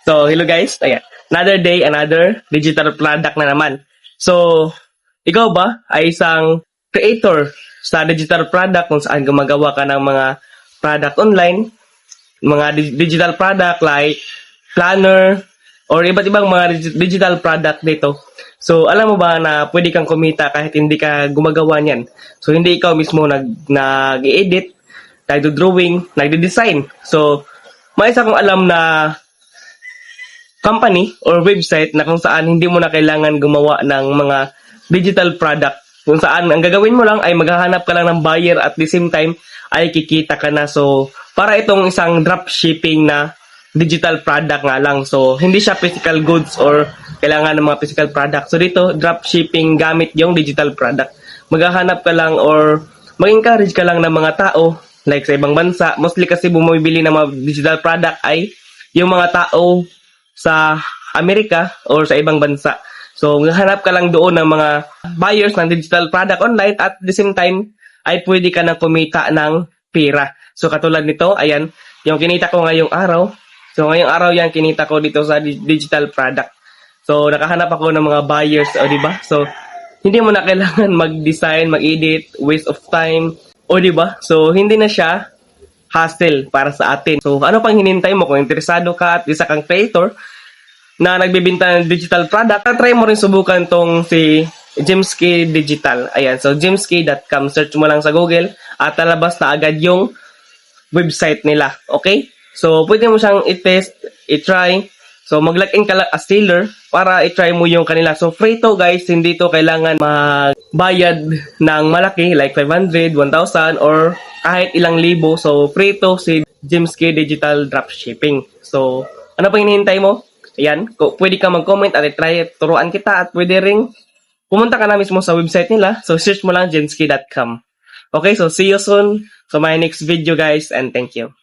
So, hello guys. Ayan. Another day, another digital product na naman. So, ikaw ba ay isang creator sa digital product kung saan gumagawa ka ng mga product online, mga digital product like planner, or iba't ibang mga digital product dito. So, alam mo ba na pwede kang kumita kahit hindi ka gumagawa niyan? So, hindi ikaw mismo nag-i-edit, nagdo-drawing, nagde-design. So, may isa kong alam na company or website na kung saan hindi mo na kailangan gumawa ng mga digital product. Kung saan ang gagawin mo lang ay maghahanap ka lang ng buyer at the same time ay kikita ka na. So, para itong isang dropshipping na digital product nga lang. So, hindi siya physical goods or kailangan ng mga physical product. So, dito, dropshipping gamit yung digital product. Maghahanap ka lang or mag-encourage ka lang ng mga tao like sa ibang bansa. Mostly kasi bumibili ng mga digital product ay yung mga tao sa Amerika or sa ibang bansa. So, maghahanap ka lang doon ng mga buyers ng digital product online at the same time ay pwede ka na kumita ng pera. So, katulad nito, ayan, yung kinita ko ngayong araw. So, ngayong araw yan, kinita ko dito sa digital product. So, nakahanap ako ng mga buyers, o diba? So, hindi mo na kailangan mag-design, mag-edit, waste of time, o diba? So, hindi na siya hassle para sa atin. So, ano pang hinintay mo? Kung interesado ka at isa kang creator na nagbibenta ng digital product, try mo rin subukan tong si Jimsky Digital. Ayan, so jimsky.com. Search mo lang sa Google at lalabas na agad yung website nila. Okay? So, pwede mo siyang i-test, i-try. So, mag-log in ka lang as seller para i-try mo yung kanila. So, free to guys. Hindi to kailangan magbayad ng malaki like 500, 1,000 or kahit ilang libo. So, free to si Jimsky Digital Dropshipping. So, ano pang hinihintay mo? Ayan, pwede ka mag-comment at i-try, turuan kita at pwede ring pumunta ka na mismo sa website nila. So, search mo lang jimsky.com. Okay, so see you soon sa my next video guys and thank you.